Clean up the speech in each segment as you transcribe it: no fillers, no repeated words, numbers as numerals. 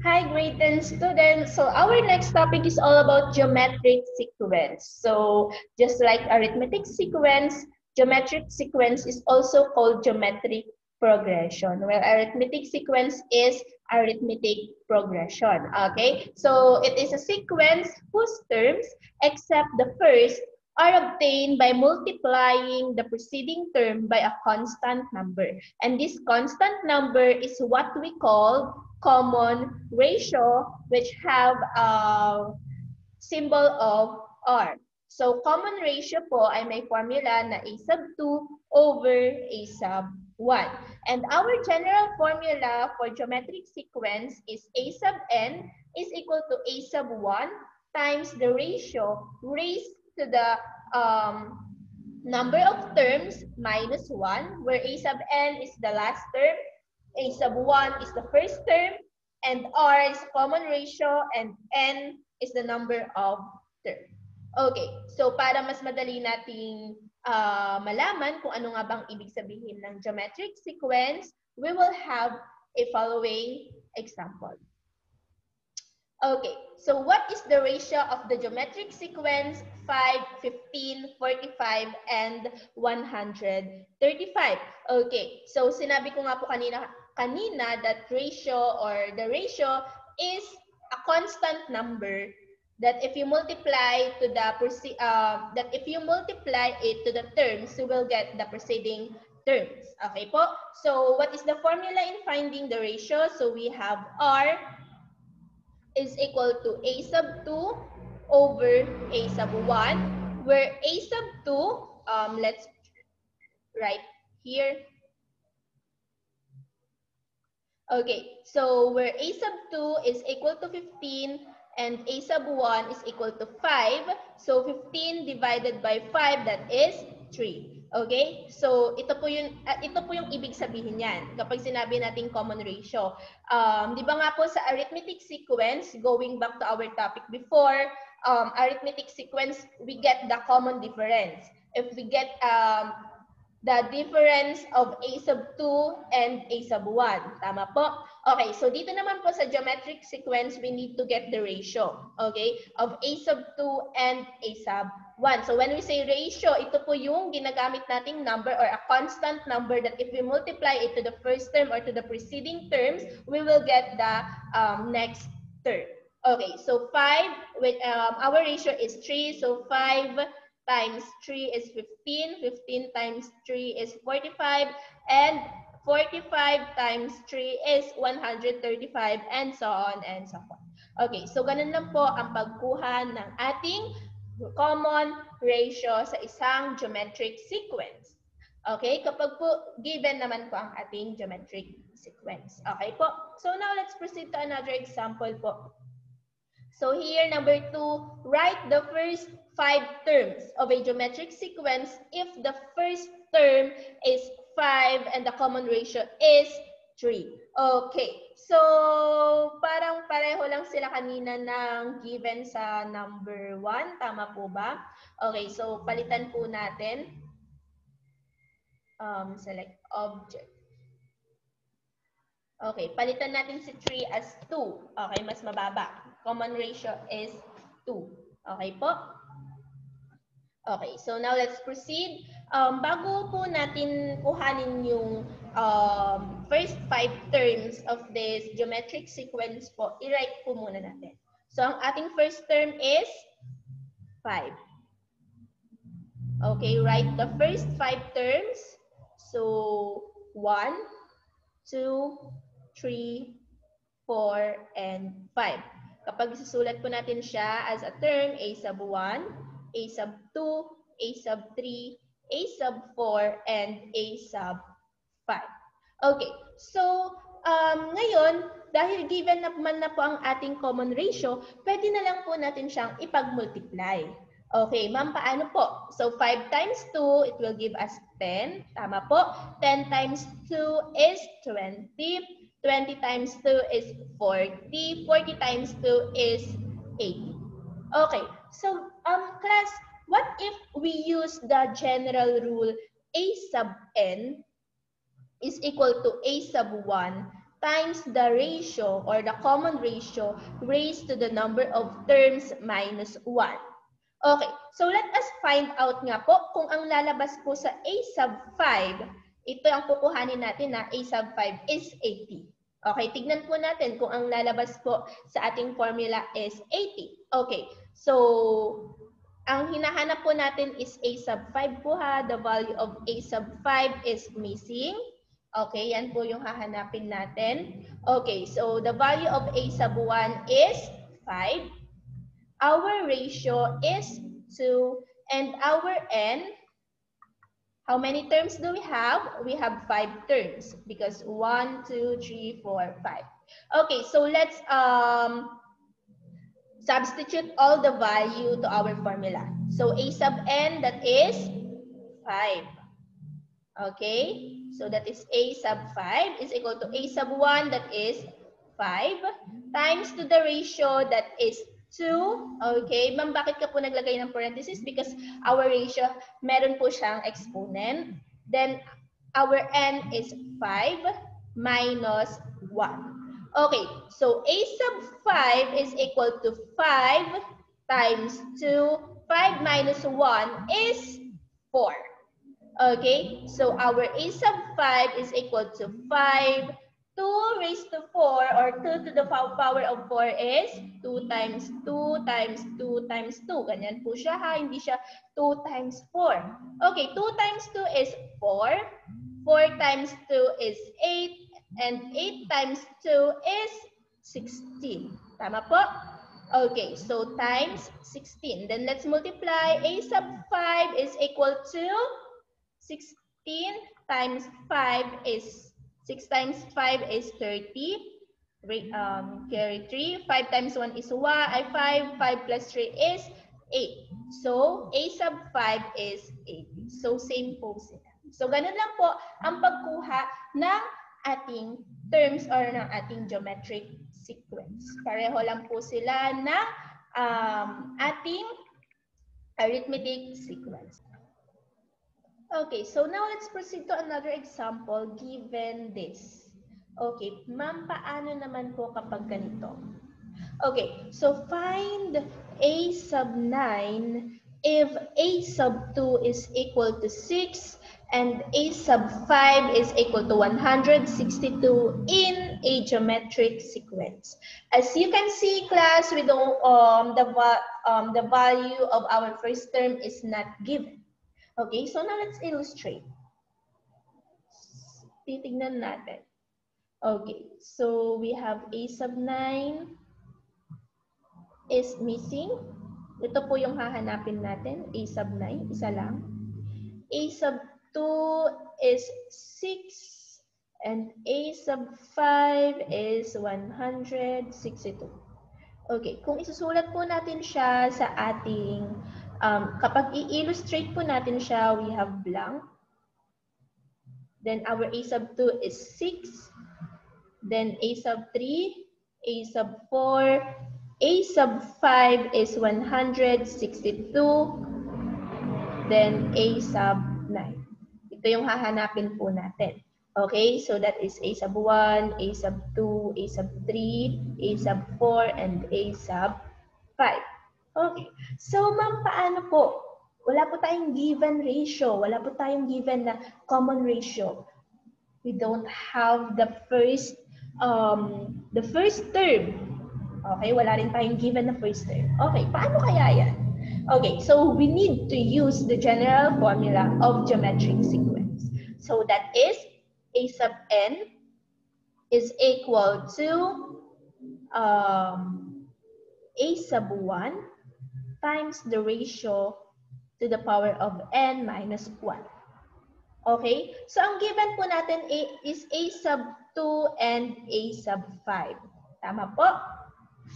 Hi, grade 10 students. So our next topic is all about geometric sequence. So just like arithmetic sequence, geometric sequence is also called geometric progression, where arithmetic sequence is arithmetic progression. Okay, so it is a sequence whose terms, except the first, are obtained by multiplying the preceding term by a constant number. And this constant number is what we call common ratio, which have a symbol of R. So common ratio po ay may formula na a sub 2 over a sub 1. And our general formula for geometric sequence is a sub n is equal to a sub 1 times the ratio raised to the number of terms minus 1, where a sub n is the last term, a sub 1 is the first term, and R is common ratio, and N is the number of term. Okay, so para mas madali nating malaman kung ano nga bang ibig sabihin ng geometric sequence, we will have a following example. Okay, so what is the ratio of the geometric sequence 5, 15, 45, and 135? Okay, so sinabi ko nga po kanina that ratio or the ratio is a constant number that if you multiply to the terms, you will get the preceding terms. Okay po? So what is the formula in finding the ratio? So we have R is equal to a sub 2 over a sub 1, where a sub 2, let's write here. Okay, so where a sub 2 is equal to 15 and a sub 1 is equal to 5, so 15 divided by 5, that is 3. Okay? So ito po yung ibig sabihin niyan kapag sinabi nating common ratio. Di ba nga po sa arithmetic sequence, going back to our topic before, arithmetic sequence, we get the common difference. If we get the difference of a sub 2 and a sub 1. Tama po? Okay, so dito naman po sa geometric sequence, we need to get the ratio, okay, of a sub 2 and a sub 1. So when we say ratio, ito po yung ginagamit nating number or a constant number that if we multiply it to the first term or to the preceding terms, we will get the next term. Okay, so 5, with, our ratio is 3, so 5 times 3 is 15, 15 times 3 is 45, and 45 times 3 is 135, and so on and so forth. Okay, so ganun lang po ang pagkuha ng ating common ratio sa isang geometric sequence. Okay, kapag po given naman po ang ating geometric sequence. Okay po, so now let's proceed to another example po. So here, number 2, write the first 5 terms of a geometric sequence if the first term is 5 and the common ratio is 3. Okay, so parang pareho lang sila kanina ng given sa number 1. Tama po ba? Okay, so palitan po natin. Select object. Okay, palitan natin si 3 as 2. Okay, mas mababa. Common ratio is 2. Okay po? Okay, so now let's proceed. Bago po natin kuhanin yung first 5 terms of this geometric sequence po, i-write po muna natin. So ang ating first term is 5. Okay, write the first 5 terms. So 1, 2, 3, 4, and 5. Kapag isusulat po natin siya as a term, a sub 1, a sub 2, a sub 3, a sub 4, and a sub 5. Okay, so ngayon, dahil given naman na po ang ating common ratio, pwede na lang po natin siyang ipag-multiply. Okay, ma'am, paano po? So 5 times 2, it will give us 10. Tama po? 10 times 2 is 20. 20 times 2 is 40. 40 times 2 is 80. Okay, so class, what if we use the general rule a sub n is equal to a sub 1 times the ratio or the common ratio raised to the number of terms minus 1. Okay, so let us find out nga po kung ang lalabas po sa a sub 5, ito ang kukuhanin natin na a sub 5 is 80. Okay, tignan po natin kung ang lalabas po sa ating formula is 80. Okay, so ang hinahanap po natin is a sub 5 po ha. The value of a sub 5 is missing. Okay, yan po yung hahanapin natin. Okay, so the value of a sub 1 is 5. Our ratio is 2. And our n, how many terms do we have? We have 5 terms because 1, 2, 3, 4, 5. Okay, so let's substitute all the value to our formula. So a sub n, that is 5. Okay, so that is a sub 5 is equal to a sub 1, that is 5, times to the ratio, that is 2. Okay, ma'am, bakit ka po naglagay ng parenthesis? Because our ratio, meron po siyang exponent. Then, our n is 5 minus 1. Okay, so a sub 5 is equal to 5 times 2. 5 minus 1 is 4. Okay, so our a sub 5 is equal to 5. 2 raised to 4 or 2 to the power of 4 is 2 times 2 times 2 times 2. Ganyan po siya ha, hindi siya 2 times 4. Okay, 2 times 2 is 4. 4 times 2 is 8. And 8 times 2 is 16. Tama po? Okay, so times 16. Then let's multiply. A sub 5 is equal to 16 times 5 is 6 times 5 is 30. Carry 3. 5 times 1 is 5. 5 plus 3 is 8. So, a sub 5 is 80. So, same po sila. So, ganun lang po ang pagkuha ng ating terms or ng ating geometric sequence. Pareho lang po sila ng ating arithmetic sequence. Okay, so now let's proceed to another example given this. Okay, ma'am, paano naman po kapag ganito? Okay, so find a sub 9 if a sub 2 is equal to 6 and a sub 5 is equal to 162 in a geometric sequence. As you can see, class, we don't, the value of our first term is not given. Okay, so now let's illustrate. Titignan natin. Okay, so we have a sub 9 is missing. Ito po yung hahanapin natin. A sub 9, isa lang. A sub 2 is 6. And a sub 5 is 162. Okay, kung isusulat po natin siya sa ating kapag i-illustrate po natin siya, we have blank. Then our a sub 2 is 6. Then a sub 3, a sub 4, a sub 5 is 162. Then a sub 9. Ito yung hahanapin po natin. Okay, so that is a sub 1, a sub 2, a sub 3, a sub 4, and a sub 5. Okay. So, ma'am, paano po? Wala po tayong given ratio. Wala po tayong given na common ratio. We don't have the first term. Okay, wala rin tayong given na first term. Okay, paano kaya yan? Okay, so we need to use the general formula of geometric sequence. So that is a sub n is equal to a sub 1 times the ratio to the power of n minus 1. Okay? So, ang given po natin is a sub 2 and a sub 5. Tama po?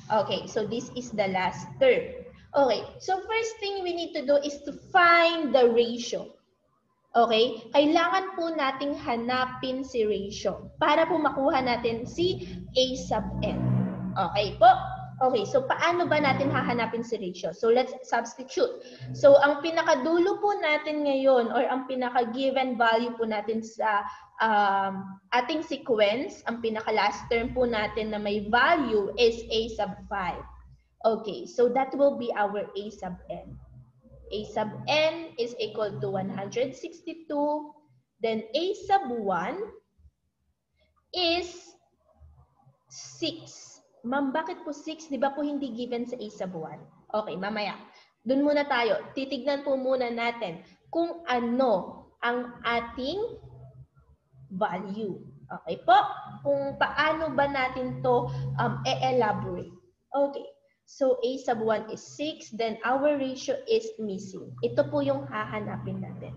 Okay, so this is the last term. Okay, so first thing we need to do is to find the ratio. Okay? Kailangan po nating hanapin si ratio para po makuha natin si a sub n. Okay po? Okay, so paano ba natin hahanapin si ratio? So let's substitute. So ang pinakadulo po natin ngayon or ang pinaka-given value po natin sa ating sequence, ang pinaka-last term po natin na may value is a sub 5. Okay, so that will be our a sub n. A sub n is equal to 162. Then a sub 1 is 6. Ma'am, bakit po 6? Di ba po hindi given sa a sub 1? Okay, mamaya. Doon muna tayo. Titignan po muna natin kung ano ang ating value. Okay po? Kung paano ba natin to e-elaborate. Okay. So, a sub 1 is 6. Then, our ratio is missing. Ito po yung hahanapin natin.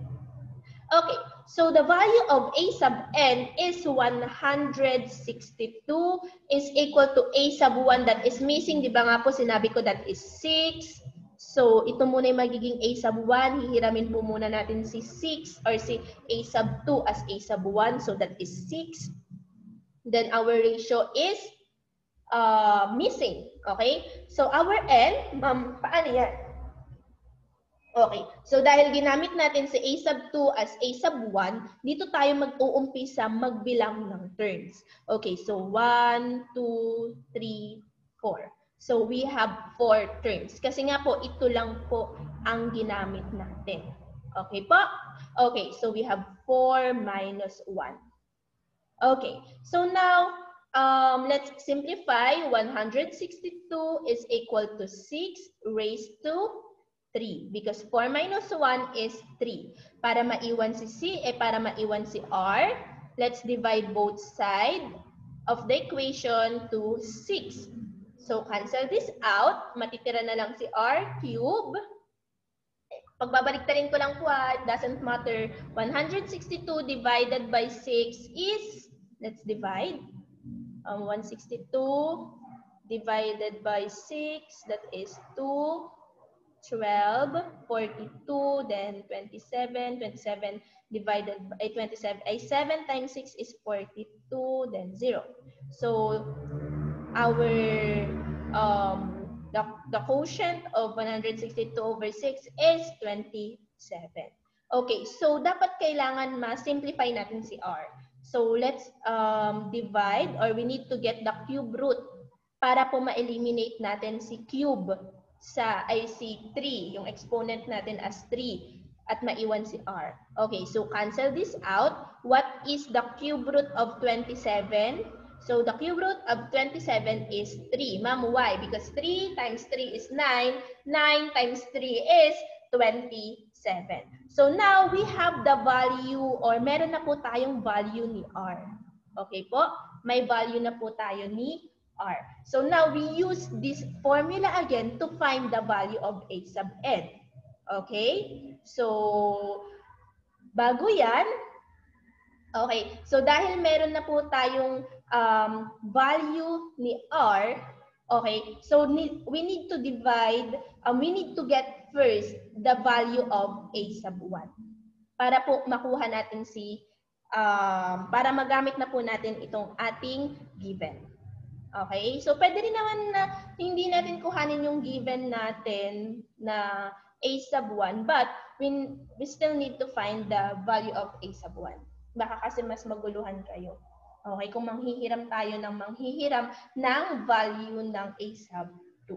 Okay. So, the value of a sub n is 162 is equal to a sub 1 that is missing. Di ba nga po sinabi ko that is 6. So, ito muna yung magiging a sub 1. Hihiramin po muna natin si 6 or si a sub 2 as a sub 1. So, that is 6. Then, our ratio is missing. Okay? So, our n, ma'am, paano yan? Okay. So, dahil ginamit natin si a sub 2 as a sub 1, dito tayo mag-uumpisa magbilang ng turns. Okay. So, 1, 2, 3, 4. So, we have 4 terms. Kasi nga po, ito lang po ang ginamit natin. Okay po? Okay. So, we have 4 minus 1. Okay. So, now, let's simplify. 162 is equal to 6 raised to 3. Because 4 minus 1 is 3. Para maiwan si C, para maiwan si R, let's divide both sides of the equation to 6. So, cancel this out. Matitira na lang si R cube. Pagbabaliktarin ko lang po, it doesn't matter. 162 divided by 6 is, let's divide. 162 divided by 6, that is 2, 12, 42, then 27. 27 divided by 27, 7 times 6 is 42, then 0. So, our the quotient of 162 over 6 is 27. Okay, so dapat kailangan ma-simplify natin si R. So let's divide, or we need to get the cube root para po ma-eliminate natin si cube sa si 3, yung exponent natin as 3, at maiwan si R. Okay, so cancel this out. What is the cube root of 27? So, the cube root of 27 is 3. Ma'am, why? Because 3 times 3 is 9. 9 times 3 is 27. So, now we have the value, or meron na po tayong value ni R. Okay po? May value na po tayo ni R. So, now we use this formula again to find the value of a sub n. Okay? So, bago yan, okay, so dahil meron na po tayong value ni R, okay, so we need to divide, we need to get first the value of a sub 1 para po makuha natin si, para magamit na po natin itong ating given. Okay, so pwede rin naman na hindi natin kuhanin yung given natin na a sub 1, but we still need to find the value of a sub 1. Baka kasi mas maguluhan kayo. Okay, kung manghihiram tayo ng manghihiram ng value ng a sub 2.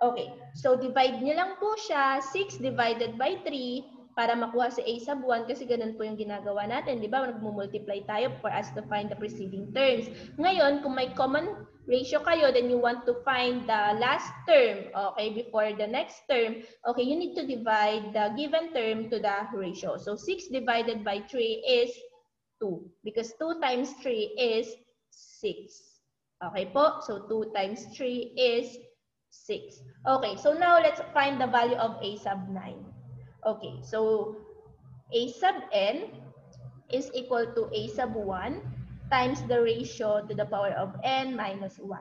Okay, so divide nyo lang po siya, 6 divided by 3, para makuha si a sub 1, kasi ganun po yung ginagawa natin. Di ba? Nagmumultiply tayo for us to find the preceding terms. Ngayon, kung may common ratio kayo, then you want to find the last term, okay, before the next term, okay, you need to divide the given term to the ratio. So, 6 divided by 3 is 2, because 2 times 3 is 6. Okay po? So, 2 times 3 is 6. Okay, so now let's find the value of a sub 9. Okay, so a sub n is equal to a sub 1 times the ratio to the power of n minus 1.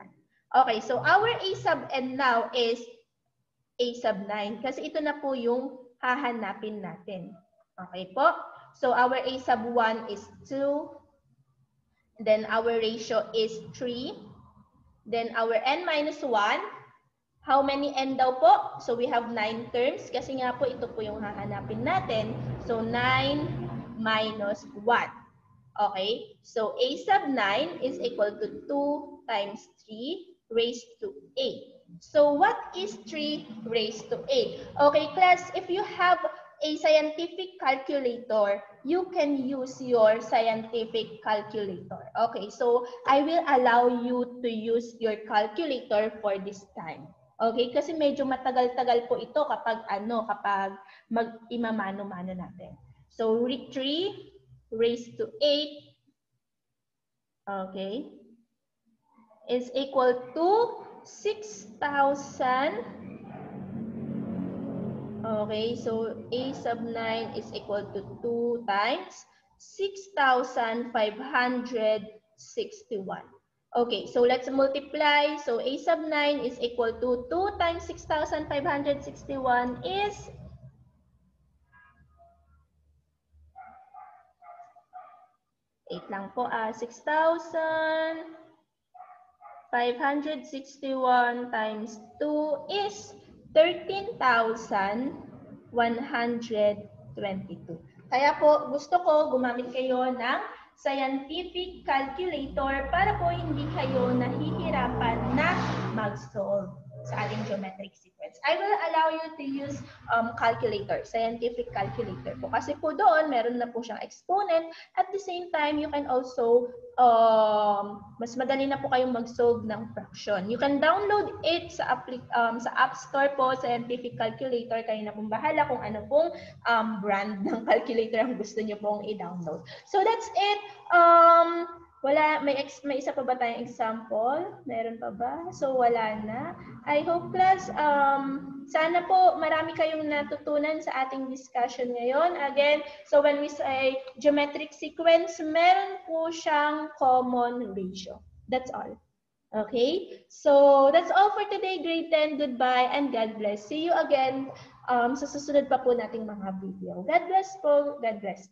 Okay, so our a sub n now is a sub 9, kasi ito na po yung hahanapin natin. Okay po? So, our a sub 1 is 2. Then, our ratio is 3. Then, our n minus 1. How many n daw po? So, we have 9 terms. Kasi nga po, ito po yung hahanapin natin. So, 9 minus 1. Okay, so a sub 9 is equal to 2 times 3 raised to 8. So what is 3 raised to 8? Okay, class, if you have a scientific calculator, you can use your scientific calculator. Okay, so I will allow you to use your calculator for this time. Okay, kasi medyo matagal-tagal po ito kapag imamano-mano natin. So 3 raised to 8, okay, is equal to 6,000. Okay, so a sub 9 is equal to 2 times 6,561. Okay, so let's multiply. So a sub 9 is equal to 2 times 6,561 is 6,561 times 2 is 13,122. Kaya po gusto ko gumamit kayo ng scientific calculator para po hindi kayo nahihirapan na mag-solve sa ating geometric sequence. I will allow you to use calculator, scientific calculator po. Kasi po doon, meron na po siyang exponent. At the same time, you can also, mas madali na po kayong mag-solve ng fraction. You can download it sa App Store po, scientific calculator. Kayo na pong bahala kung ano pong brand ng calculator ang gusto nyo pong i-download. So that's it. May isa pa ba tayong example? Meron pa ba? So wala na. I hope class, sana po marami kayong natutunan sa ating discussion ngayon. Again, so when we say geometric sequence, meron po siyang common ratio. That's all. Okay? So that's all for today, grade 10. Goodbye and God bless. See you again sa susunod pa po nating mga video. God bless po. God bless.